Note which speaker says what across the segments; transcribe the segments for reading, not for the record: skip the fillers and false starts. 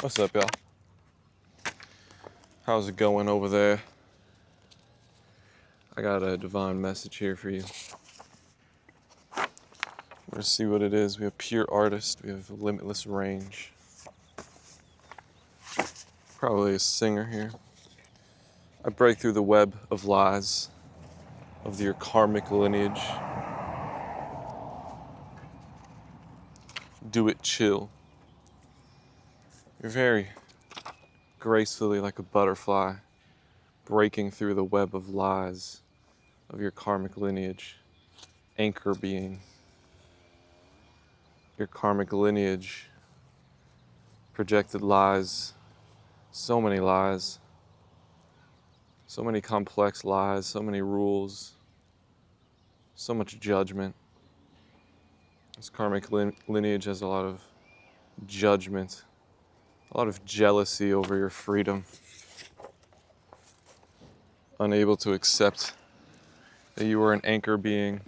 Speaker 1: What's up, y'all? How's it going over there? I got a divine message here for you. Let's see what it is. We have pure artist. We have limitless range. Probably a singer here. I break through the web of lies of your karmic lineage. Do it chill. You're very gracefully like a butterfly, breaking through the web of lies of your karmic lineage. Anchor being. Your karmic lineage projected lies, so many lies, so many complex lies, so many rules, so much judgment. This karmic lineage has a lot of judgment, a lot of jealousy over your freedom, unable to accept that you are an anchor being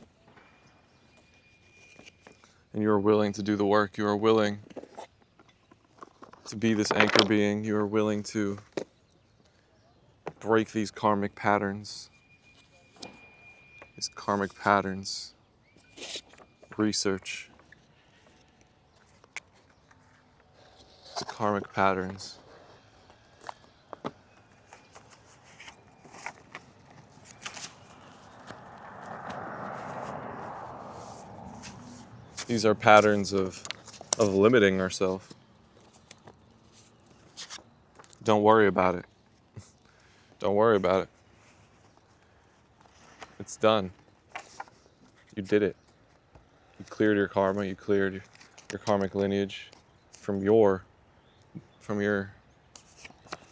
Speaker 1: and you are willing to do the work. You are willing to be this anchor being. You are willing to break these karmic patterns. These karmic patterns. Research. These karmic patterns. These are patterns of limiting ourselves. Don't worry about it. Don't worry about it. It's done. You did it. You cleared your karma. You cleared your karmic lineage from your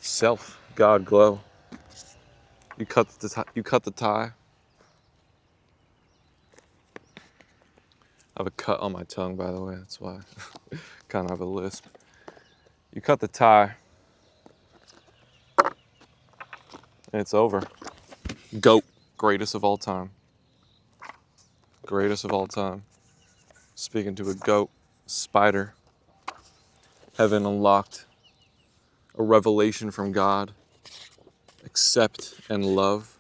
Speaker 1: self, God glow. You cut the tie. I have a cut on my tongue, by the way. That's why I kind of have a lisp. You cut the tie, and it's over. GOAT, greatest of all time. Greatest of all time. Speaking to a goat, spider. Heaven unlocked. A revelation from God. Accept and love.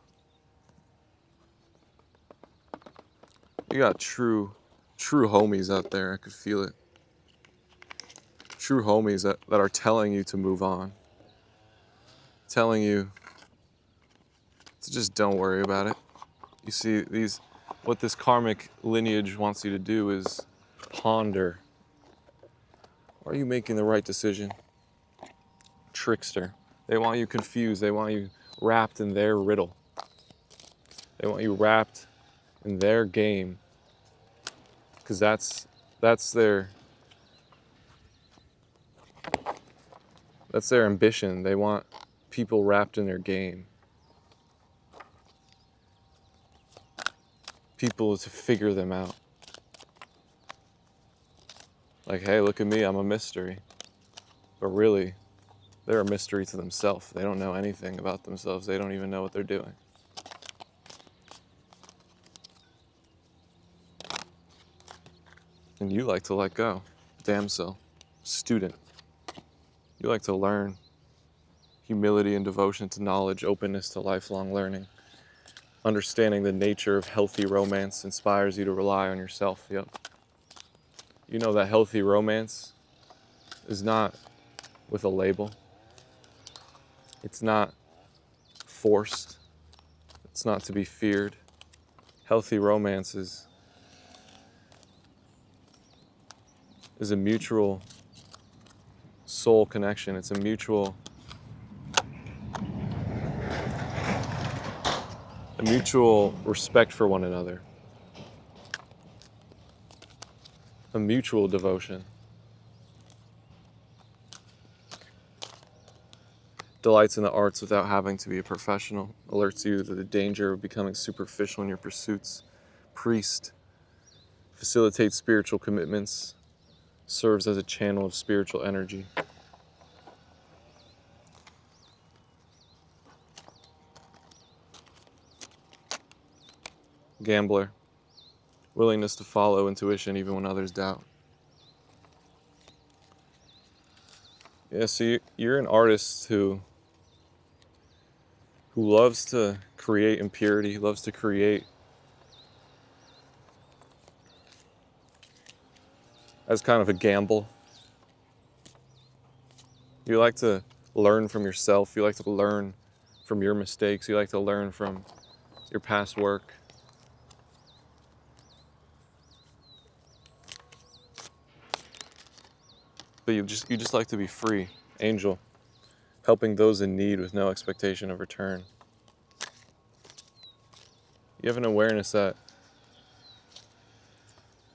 Speaker 1: You got true homies out there. I could feel it. True homies that are telling you to move on. Telling you to just don't worry about it. You see, what this karmic lineage wants you to do is ponder. Are you making the right decision? Trickster. They want you confused. They want you wrapped in their riddle. They want you wrapped in their game. Because that's their ambition. They want people wrapped in their game. People to figure them out. Like, hey, look at me, I'm a mystery. But really, they're a mystery to themselves. They don't know anything about themselves. They don't even know what they're doing. And you like to let go. Damsel, student. You like to learn. Humility and devotion to knowledge, openness to lifelong learning. Understanding the nature of healthy romance inspires you to rely on yourself. Yep. You know that healthy romance is not with a label. It's not forced. It's not to be feared. Healthy romance is a mutual soul connection. It's a mutual respect for one another. A mutual devotion. Delights in the arts without having to be a professional. Alerts you to the danger of becoming superficial in your pursuits. Priest. Facilitates spiritual commitments. Serves as a channel of spiritual energy. Gambler. Willingness to follow intuition even when others doubt. Yeah, so you're an artist who loves to create impurity, loves to create as kind of a gamble. You like to learn from yourself. You like to learn from your mistakes. You like to learn from your past work. But you just like to be free, angel, helping those in need with no expectation of return. You have an awareness that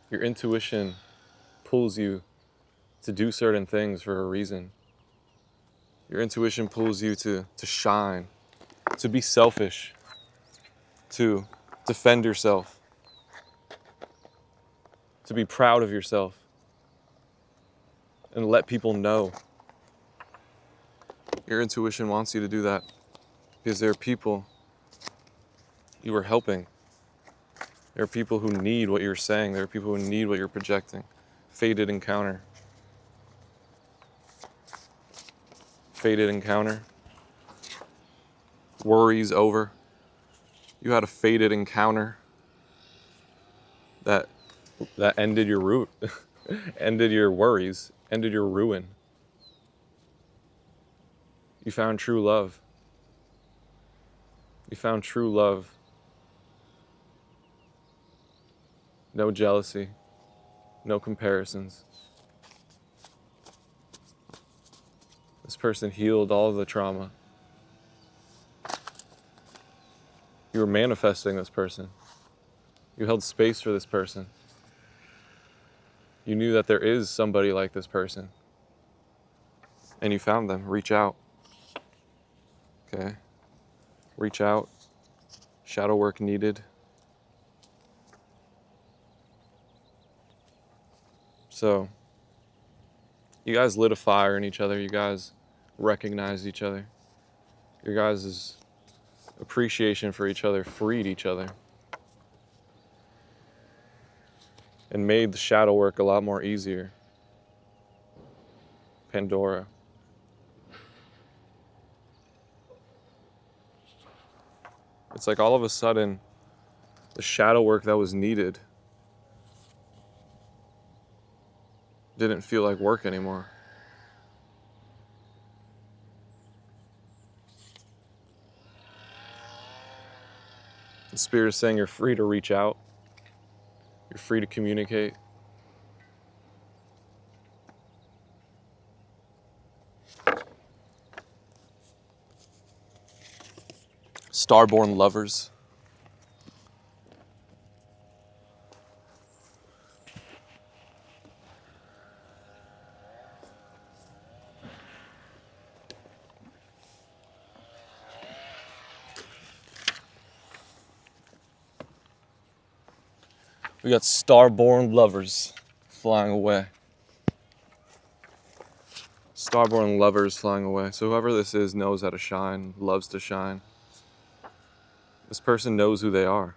Speaker 1: your intuition pulls you to do certain things for a reason. Your intuition pulls you to shine, to be selfish, to defend yourself, to be proud of yourself, and let people know. Your intuition wants you to do that because there are people you are helping. There are people who need what you're saying. There are people who need what you're projecting. Fated encounter. Fated encounter. Worries over. You had a fated encounter that ended your route, ended your worries, ended your ruin. You found true love. You found true love. No jealousy, no comparisons. This person healed all of the trauma. You were manifesting this person. You held space for this person. You knew that there is somebody like this person. And you found them. Reach out. Okay? Reach out. Shadow work needed. So, you guys lit a fire in each other. You guys recognized each other. Your guys' appreciation for each other freed each other. And made the shadow work a lot more easier. Pandora. It's like all of a sudden, the shadow work that was needed didn't feel like work anymore. The Spirit is saying you're free to reach out. You're free to communicate. Starborn lovers. We got starborn lovers flying away. Starborn lovers flying away. So whoever this is knows how to shine, loves to shine. This person knows who they are.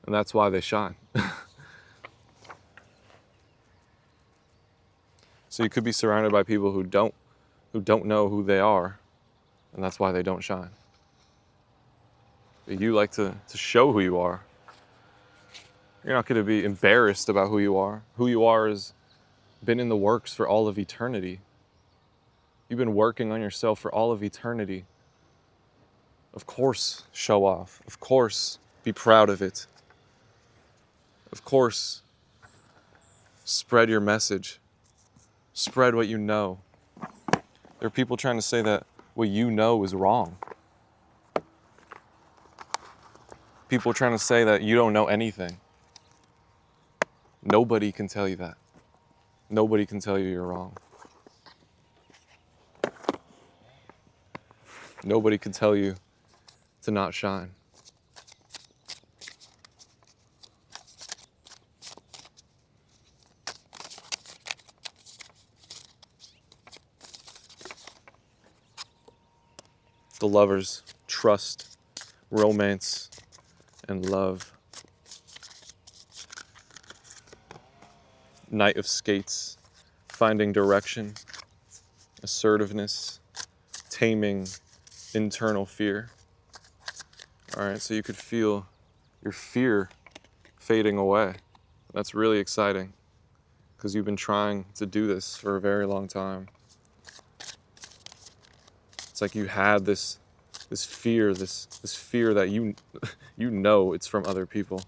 Speaker 1: And that's why they shine. So you could be surrounded by people who don't know who they are, and that's why they don't shine. But you like to show who you are. You're not going to be embarrassed about who you are. Who you are has been in the works for all of eternity. You've been working on yourself for all of eternity. Of course, show off. Of course, be proud of it. Of course, spread your message. Spread what you know. There are people trying to say that what you know is wrong. People trying to say that you don't know anything. Nobody can tell you that. Nobody can tell you you're wrong. Nobody can tell you to not shine. The lovers, trust, romance, and love. Knight of Skates, finding direction, assertiveness, taming internal fear. All right, so you could feel your fear fading away. That's really exciting because you've been trying to do this for a very long time. It's like you had this fear, this fear that you know it's from other people.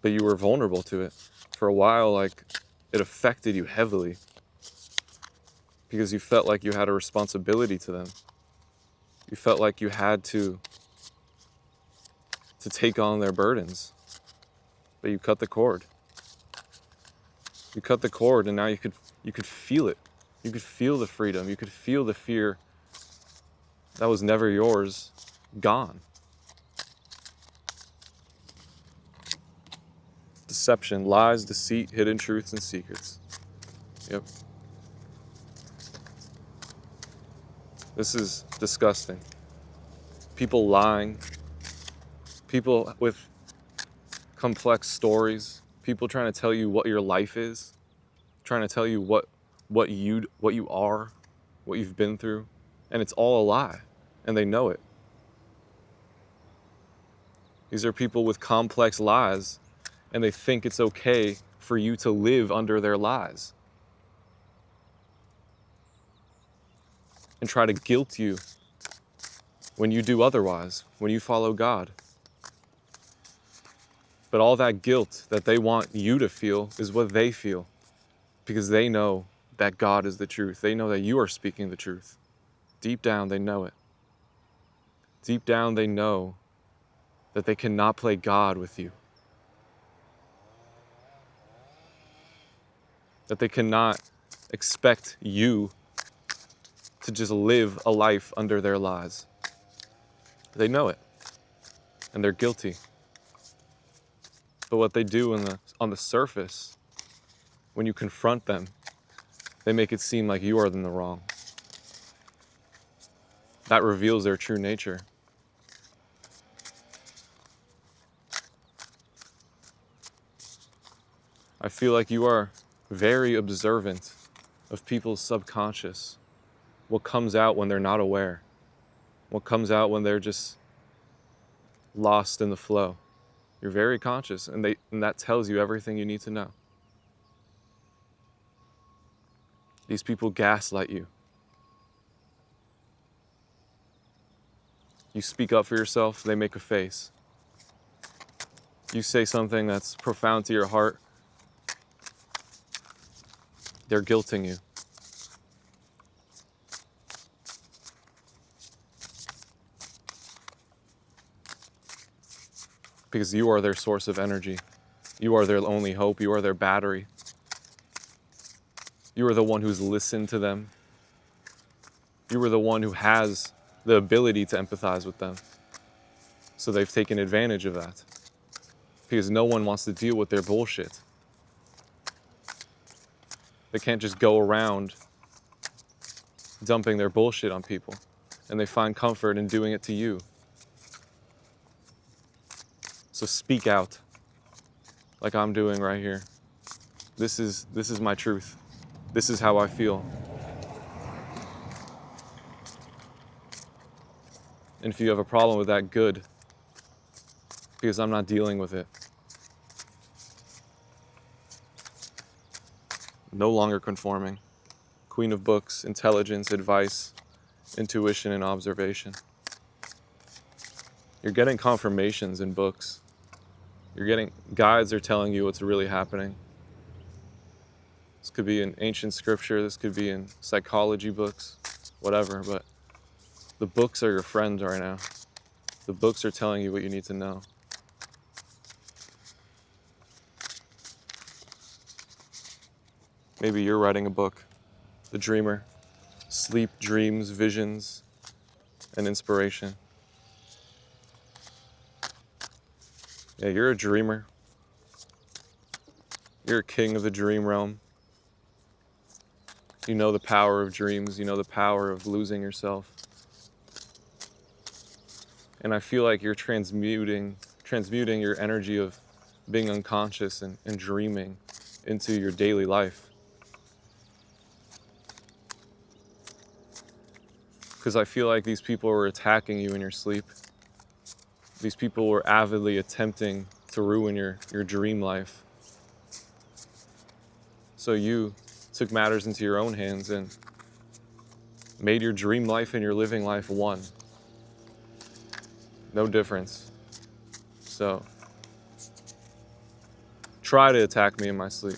Speaker 1: But you were vulnerable to it. For a while, like, it affected you heavily because you felt like you had a responsibility to them. You felt like you had to take on their burdens. But you cut the cord. You cut the cord, and now you could feel it. You could feel the freedom. You could feel the fear that was never yours gone. Deception, lies, deceit, hidden truths, and secrets. Yep. This is disgusting. People lying. People with complex stories. People trying to tell you what your life is. Trying to tell you what you are, what you've been through. And it's all a lie. And they know it. These are people with complex lies. And they think it's okay for you to live under their lies. And try to guilt you when you do otherwise, when you follow God. But all that guilt that they want you to feel is what they feel, because they know that God is the truth. They know that you are speaking the truth. Deep down, they know it. Deep down, they know that they cannot play God with you. That they cannot expect you to just live a life under their lies. They know it, and they're guilty. But what they do on the surface, when you confront them, they make it seem like you are in the wrong. That reveals their true nature. I feel like you are very observant of people's subconscious. What comes out when they're not aware. What comes out when they're just lost in the flow. You're very conscious, and that tells you everything you need to know. These people gaslight you. You speak up for yourself, they make a face. You say something that's profound to your heart, they're guilting you. Because you are their source of energy. You are their only hope. You are their battery. You are the one who's listened to them. You are the one who has the ability to empathize with them. So they've taken advantage of that. Because no one wants to deal with their bullshit. They can't just go around dumping their bullshit on people. And they find comfort in doing it to you. So speak out, like I'm doing right here. This is my truth. This is how I feel. And if you have a problem with that, good. Because I'm not dealing with it. No longer conforming. Queen of Books, intelligence, advice, intuition, and observation. You're getting confirmations in books. You're getting guides are telling you what's really happening. This could be in ancient scripture, this could be in psychology books, whatever, but the books are your friends right now. The books are telling you what you need to know. Maybe you're writing a book, The Dreamer, Sleep, Dreams, Visions, and Inspiration. Yeah, you're a dreamer. You're a king of the dream realm. You know the power of dreams. You know the power of losing yourself. And I feel like you're transmuting your energy of being unconscious and dreaming into your daily life. Because I feel like these people were attacking you in your sleep. These people were avidly attempting to ruin your dream life. So you took matters into your own hands and made your dream life and your living life one. No difference. So try to attack me in my sleep.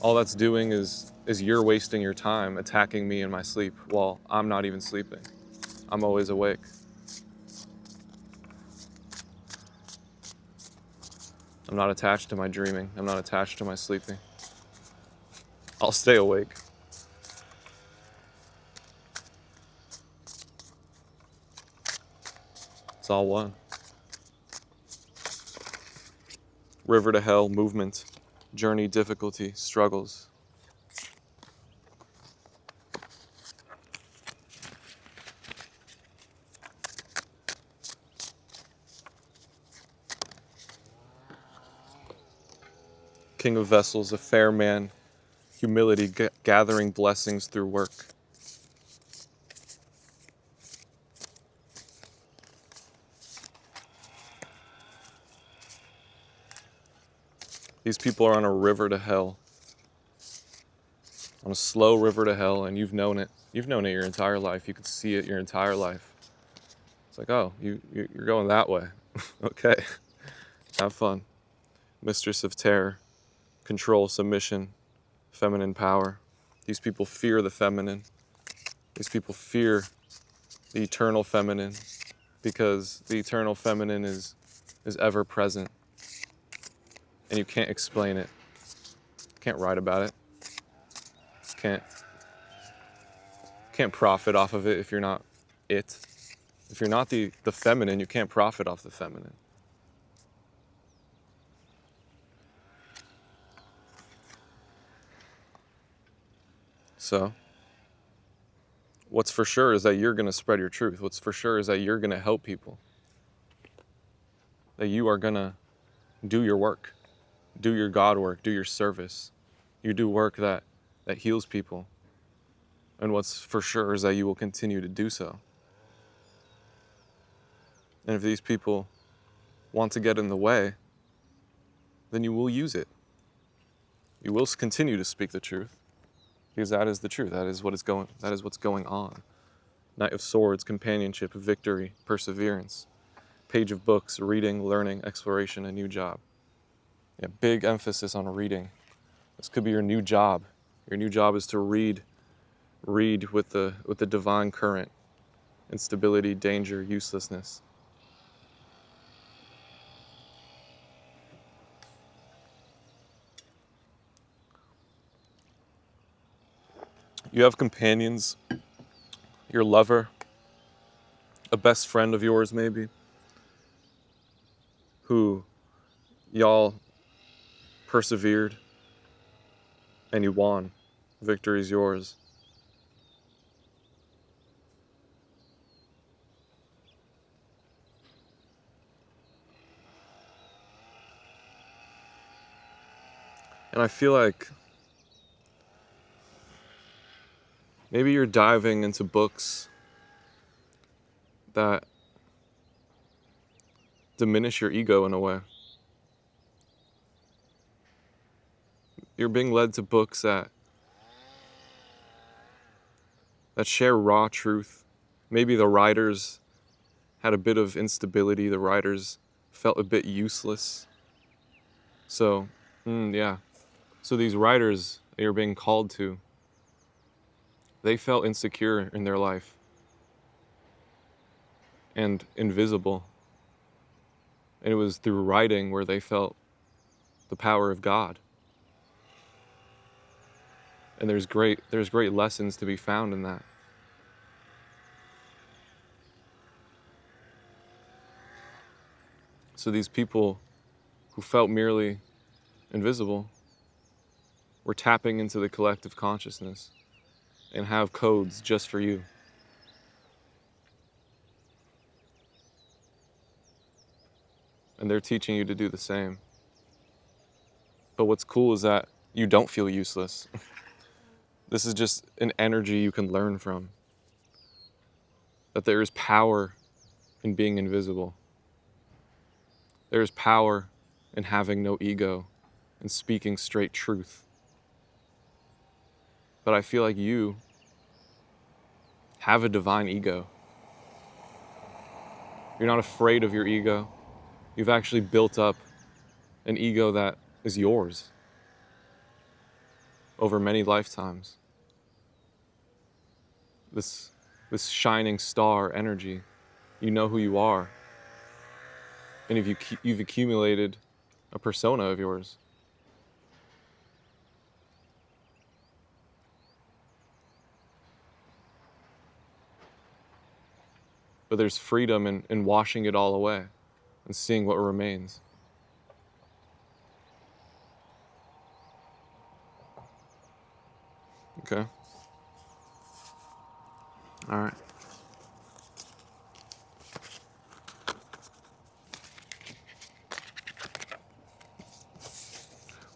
Speaker 1: All that's doing is you're wasting your time attacking me in my sleep while I'm not even sleeping. I'm always awake. I'm not attached to my dreaming. I'm not attached to my sleeping. I'll stay awake. It's all one. River to hell, movement, journey, difficulty, struggles. King of vessels, a fair man, humility, gathering blessings through work. These people are on a river to hell, on a slow river to hell, and you've known it. You've known it your entire life. You could see it your entire life. It's like, oh, you're going that way. Okay, have fun. Mistress of terror, control, submission, feminine power. These people fear the feminine. These people fear the eternal feminine because the eternal feminine is ever present. And you can't explain it. Can't write about it. Can't profit off of it if you're not it. If you're not the feminine, you can't profit off the feminine. So, what's for sure is that you're going to spread your truth. What's for sure is that you're going to help people. That you are going to do your work. Do your God work. Do your service. You do work that heals people. And what's for sure is that you will continue to do so. And if these people want to get in the way, then you will use it. You will continue to speak the truth, because that is the truth. That is what's going on. Knight of Swords, companionship, victory, perseverance. Page of books, reading, learning, exploration, a new job. Yeah, big emphasis on reading. This could be your new job. Your new job is to read with the divine current. Instability, danger, uselessness. You have companions, your lover, a best friend of yours maybe, who y'all persevered and you won. Victory is yours. And I feel like maybe you're diving into books that diminish your ego in a way. You're being led to books that share raw truth. Maybe the writers had a bit of instability. The writers felt a bit useless. So, yeah. So these writers that you're being called to, they felt insecure in their life and invisible. And it was through writing where they felt the power of God. And there's great lessons to be found in that. So these people who felt merely invisible were tapping into the collective consciousness and have codes just for you. and they're teaching you to do the same. But what's cool is that you don't feel useless. This is just an energy you can learn from. That there is power in being invisible. There is power in having no ego and speaking straight truth. But I feel like you have a divine ego. You're not afraid of your ego. You've actually built up an ego that is yours over many lifetimes. This shining star energy, you know who you are. And if you've accumulated a persona of yours. But there's freedom in washing it all away and seeing what remains. Okay? All right.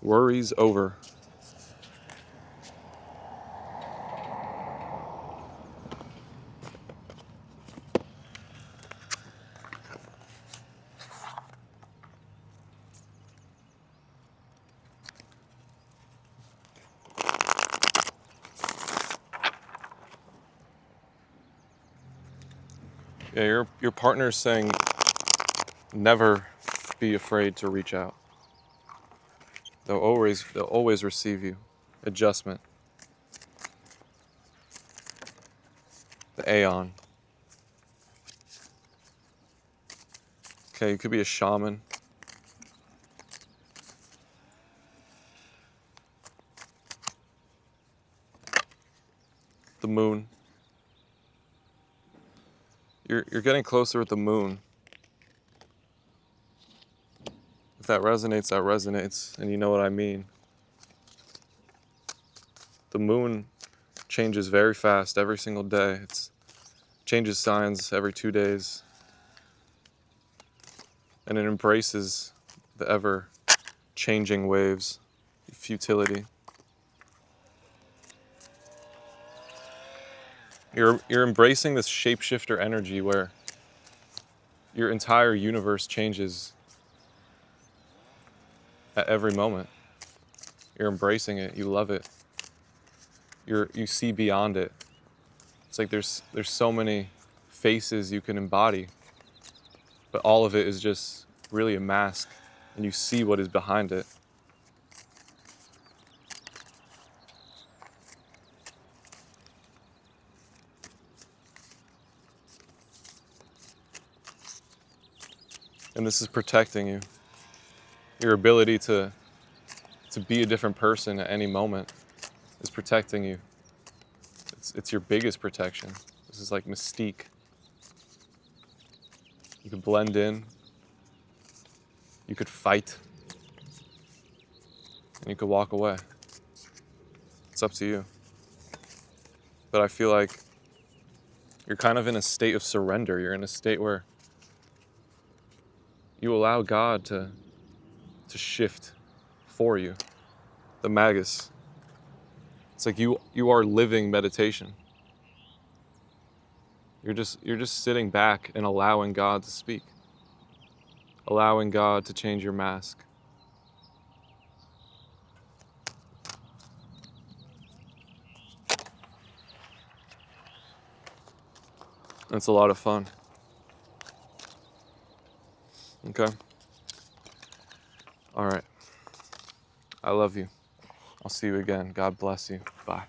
Speaker 1: Worries over. Yeah, your partner's saying never be afraid to reach out. They'll always receive you. Adjustment. The Aeon. Okay, you could be a shaman. The moon. You're getting closer with the moon. If that resonates, that resonates, and you know what I mean. The moon changes very fast every single day. It changes signs every 2 days. And it embraces the ever-changing waves, futility. You're embracing this shapeshifter energy where your entire universe changes at every moment. You're embracing it. You love it. You see beyond it. It's like there's so many faces you can embody, but all of it is just really a mask, and you see what is behind it. And this is protecting you. Your ability to be a different person at any moment is protecting you. It's your biggest protection. This is like mystique. You could blend in. You could fight. And you could walk away. It's up to you. But I feel like you're kind of in a state of surrender. You're in a state where you allow God to shift for you. The magus. It's like you are living meditation. You're just sitting back and allowing God to speak. Allowing God to change your mask. It's a lot of fun. Okay? All right. I love you. I'll see you again. God bless you. Bye.